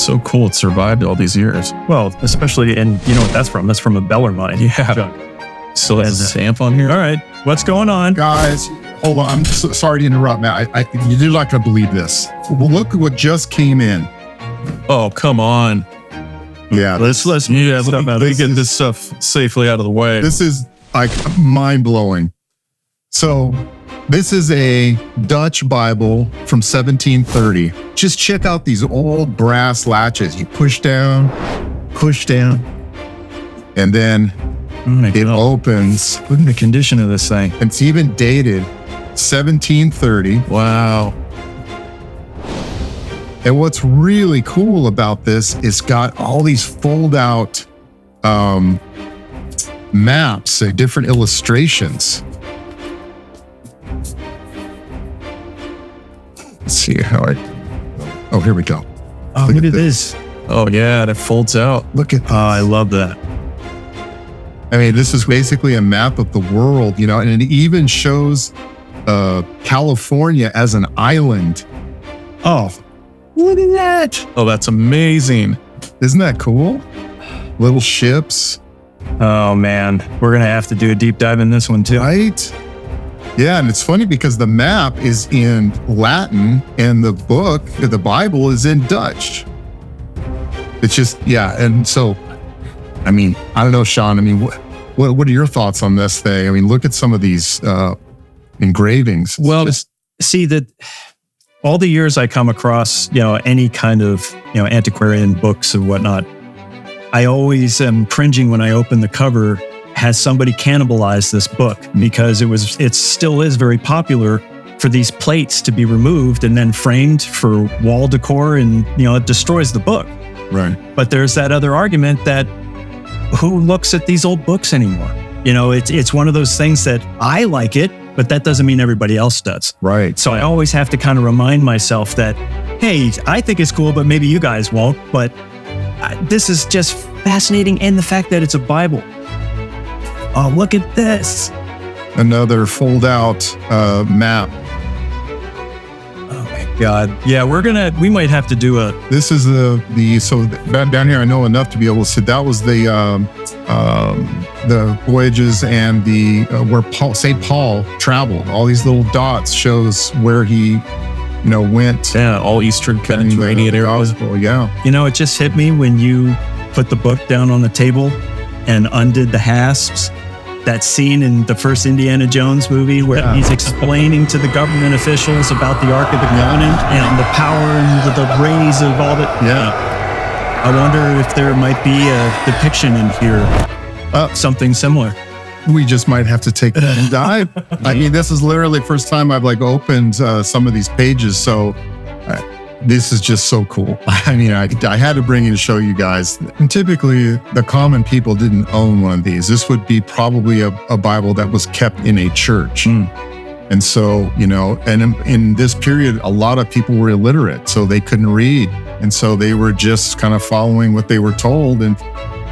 so cool it survived all these years. Well, especially, and you know what that's from? That's from a Beller mine. Yeah. Still has a stamp on here. All right. What's going on? Guys, hold on. I'm sorry to interrupt, Matt. You do not gonna believe this. Well, look at what just came in. Oh, come on. Yeah. Let's Let me get this stuff safely out of the way. This is like mind blowing. So this is a Dutch Bible from 1730. Just check out these old brass latches. You push down, and then it opens. Look at the condition of this thing. It's even dated 1730. Wow. And what's really cool about this is got all these fold out maps, different illustrations. Let's see how oh, here we go. Oh, look at this. Oh yeah, and it folds out. Look at this. Oh, I love that. I mean, this is basically a map of the world, you know, and it even shows California as an island. Oh, look at that. Oh, that's amazing. Isn't that cool? Little ships. Oh man, we're gonna have to do a deep dive in this one too. Right? Yeah, and it's funny because the map is in Latin and the book, the Bible, is in Dutch. It's just, yeah, and so, I mean, I don't know, Sean, I mean, what are your thoughts on this thing? I mean, look at some of these engravings. Well, see that all the years I come across, you know, any kind of, you know, antiquarian books and whatnot, I always am cringing when I open the cover. Has somebody cannibalized this book? Because it still is very popular for these plates to be removed and then framed for wall decor, and you know, it destroys the book. Right. But there's that other argument that who looks at these old books anymore? You know, it's one of those things that I like it, but that doesn't mean everybody else does. Right. So I always have to kind of remind myself that, hey, I think it's cool, but maybe you guys won't. But this is just fascinating, and the fact that it's a Bible. Oh, look at this. Another fold out map. Oh my God. Yeah, we might have to do This is so down here I know enough to be able to see. That was the voyages and the where St. Paul traveled. All these little dots shows where he, you know, went. Yeah, all Eastern Mediterranean areas. Well, yeah. You know, it just hit me when you put the book down on the table and undid the hasps. That scene in the first Indiana Jones movie where he's explaining to the government officials about the Ark of the Covenant and the power and the rays of all that. Yeah. I wonder if there might be a depiction in here, something similar. We just might have to take a dive. I mean, this is literally the first time I've opened some of these pages. So this is just so cool. I mean, I had to bring it to show you guys. And typically, the common people didn't own one of these. This would be probably a Bible that was kept in a church. And so, you know, and in this period, a lot of people were illiterate, so they couldn't read. And so they were just kind of following what they were told. And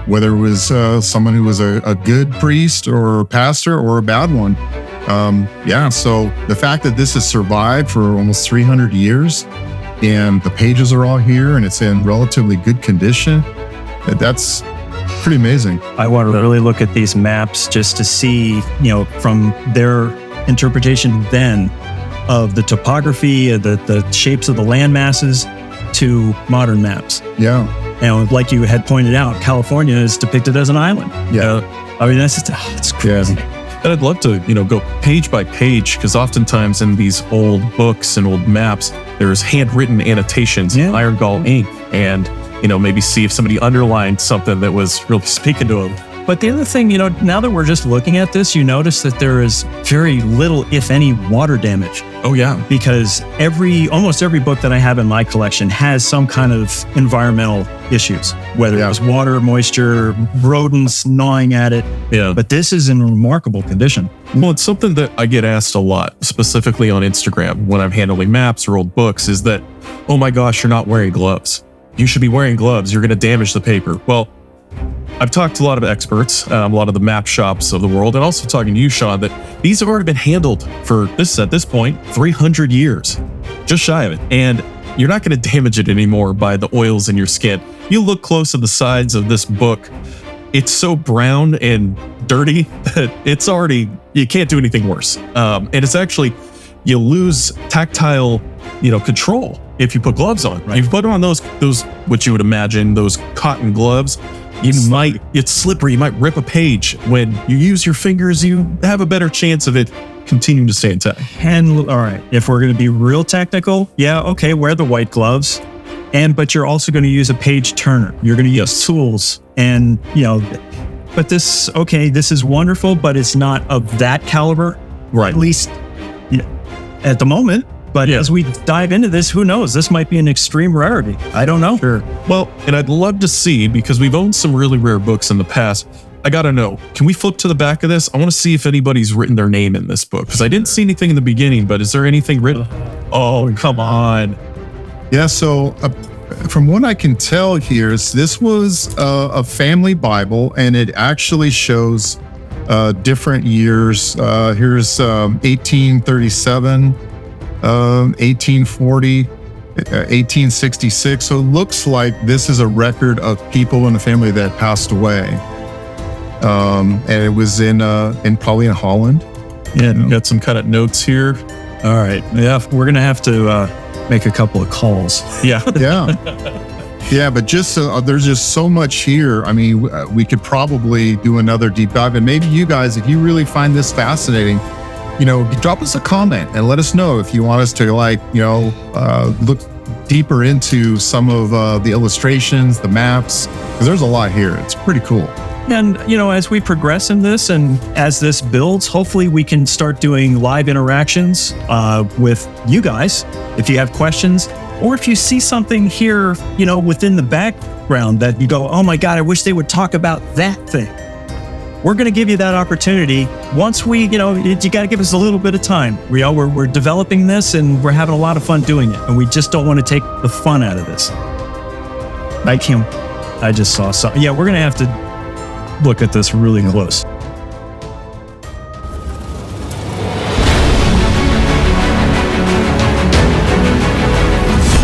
whether it was someone who was a good priest or pastor or a bad one. So the fact that this has survived for almost 300 years, and the pages are all here and it's in relatively good condition, that's pretty amazing. I want to really look at these maps just to see, you know, from their interpretation then of the topography, the shapes of the land masses to modern maps. Yeah. And like you had pointed out, California is depicted as an island. Yeah. I mean, it's crazy. Yeah. And I'd love to, you know, go page by page, because oftentimes in these old books and old maps, there's handwritten annotations in iron gall ink, and, you know, maybe see if somebody underlined something that was really speaking to them. But the other thing, you know, now that we're just looking at this, you notice that there is very little, if any, water damage. Oh yeah. Because almost every book that I have in my collection has some kind of environmental issues, whether it was water, moisture, rodents gnawing at it. Yeah. But this is in remarkable condition. Well, it's something that I get asked a lot, specifically on Instagram when I'm handling maps or old books, is that, oh my gosh, you're not wearing gloves. You should be wearing gloves. You're going to damage the paper. Well, I've talked to a lot of experts, a lot of the map shops of the world, and also talking to you, Sean, that these have already been handled for at this point, 300 years, just shy of it. And, you're not going to damage it anymore by the oils in your skin. You look close at the sides of this book, it's so brown and dirty that it's already, you can't do anything worse. And it's actually, you lose tactile, control if you put gloves on. Right. If you put on those, what you would imagine, those cotton gloves, it's slippery. You might rip a page. When you use your fingers, you have a better chance of it continuing to stay intact. And all right, if we're going to be real technical, okay, wear the white gloves. But you're also going to use a page turner. You're going to use tools and, but this is wonderful, but it's not of that caliber. Right. At least at the moment. But as we dive into this, who knows? This might be an extreme rarity. I don't know. Sure. Well, and I'd love to see, because we've owned some really rare books in the past. I got to know, can we flip to the back of this? I want to see if anybody's written their name in this book, because I didn't see anything in the beginning, but is there anything written? Oh, come on. Yeah, so from what I can tell here, this was a family Bible, and it actually shows different years. Here's 1837, 1840, 1866. So it looks like this is a record of people in the family that passed away. And it was probably in Holland. Yeah, got some kind of notes here. All right. Yeah, we're going to have to make a couple of calls. Yeah. Yeah, but there's just so much here. I mean, we could probably do another deep dive, and maybe you guys, if you really find this fascinating, drop us a comment and let us know if you want us to look deeper into some of the illustrations, the maps, because there's a lot here. It's pretty cool. And, as we progress in this and as this builds, hopefully we can start doing live interactions with you guys. If you have questions, or if you see something here, within the background that you go, oh my God, I wish they would talk about that thing. We're going to give you that opportunity once we, you got to give us a little bit of time. We're developing this and we're having a lot of fun doing it. And we just don't want to take the fun out of this. I just saw something. Yeah, we're going to have to look at this really close.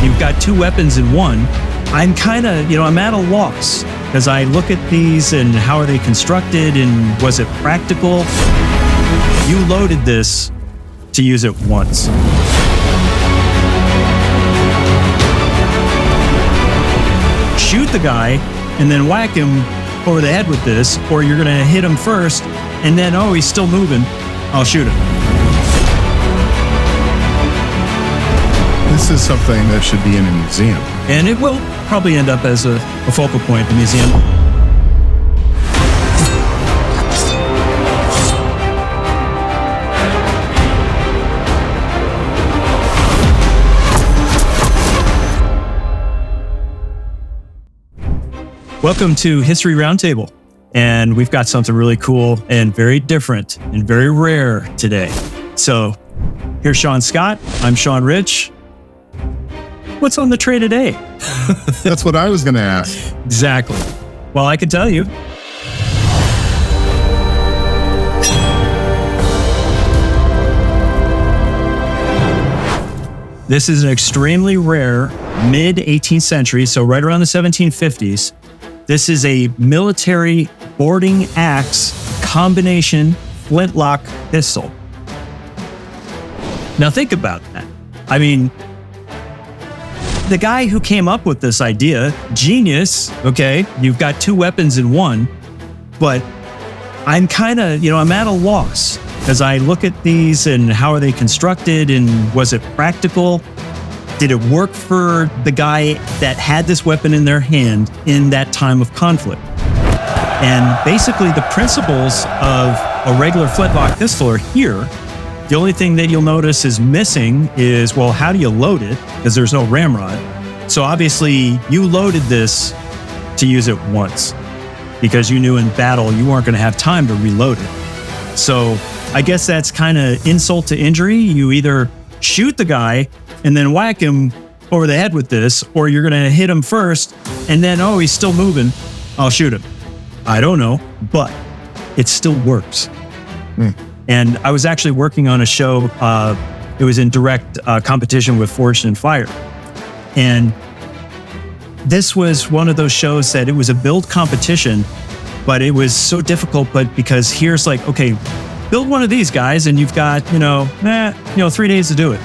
You've got two weapons in one. I'm kind of, I'm at a loss because I look at these and how are they constructed and was it practical? You loaded this to use it once. Shoot the guy and then whack him over the head with this, or you're going to hit him first and then, he's still moving. I'll shoot him. This is something that should be in a museum. And it will probably end up as a focal point in the museum. Welcome to History Roundtable. And we've got something really cool and very different and very rare today. So here's Sean Scott. I'm Sean Rich. What's on the tray today? That's what I was going to ask. Exactly. Well, I can tell you. This is an extremely rare mid-18th century, so right around the 1750s. This is a military boarding axe combination flintlock pistol. Now think about that. I mean, the guy who came up with this idea, genius, okay, you've got two weapons in one, but I'm kind of, I'm at a loss as I look at these and how are they constructed and was it practical? Did it work for the guy that had this weapon in their hand in that time of conflict? And basically the principles of a regular flintlock pistol are here. The only thing that you'll notice is missing is, well, how do you load it? Because there's no ramrod. So obviously you loaded this to use it once because you knew in battle you weren't going to have time to reload it. So I guess that's kind of insult to injury. You either shoot the guy and then whack him over the head with this, or you're going to hit him first and then, he's still moving. I'll shoot him. I don't know, but it still works. And I was actually working on a show. It was in direct competition with Forged and Fire. And this was one of those shows that it was a build competition, but it was so difficult. But because here's like, okay, build one of these guys, and you've got 3 days to do it.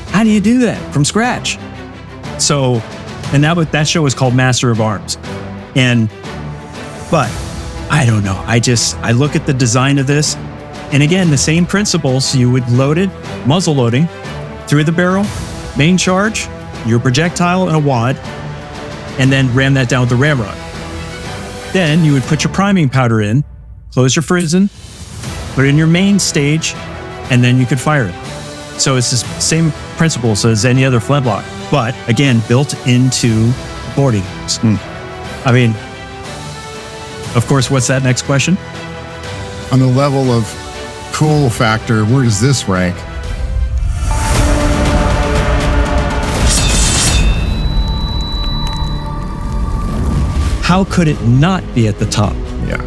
How do you do that from scratch? So, and that show was called Master of Arms, but I don't know. I look at the design of this, and again, the same principles. You would load it, muzzle loading, through the barrel, main charge, your projectile, and a wad, and then ram that down with the ramrod. Then you would put your priming powder in, close your frizzen, put it in your main stage, and then you could fire it. So it's the same principles as any other flintlock, but again, built into boarding games. I mean, of course, what's that next question? On the level of cool factor, where does this rank? How could it not be at the top? Yeah.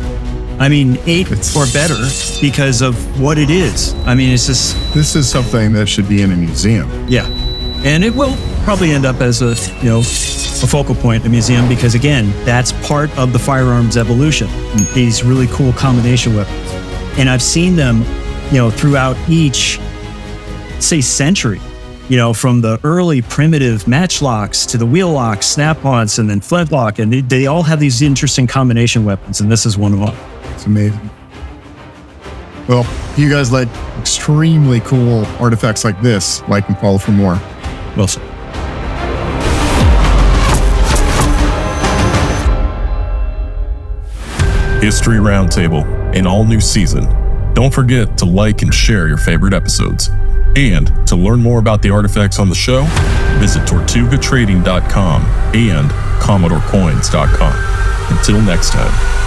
I mean, 8 or better because of what it is. I mean, it's just... This is something that should be in a museum. Yeah. And it will probably end up as a focal point in a museum because, again, that's part of the firearms evolution. These really cool combination weapons. And I've seen them, throughout each, say, century. From the early primitive matchlocks to the wheel locks, snap-ons, and then flintlock. And they all have these interesting combination weapons, and this is one of them. It's amazing. Well, if you guys like extremely cool artifacts like this, like and follow for more. Wilson. History Roundtable, an all-new season. Don't forget to like and share your favorite episodes. And to learn more about the artifacts on the show, visit tortugatrading.com and commodorecoins.com. Until next time.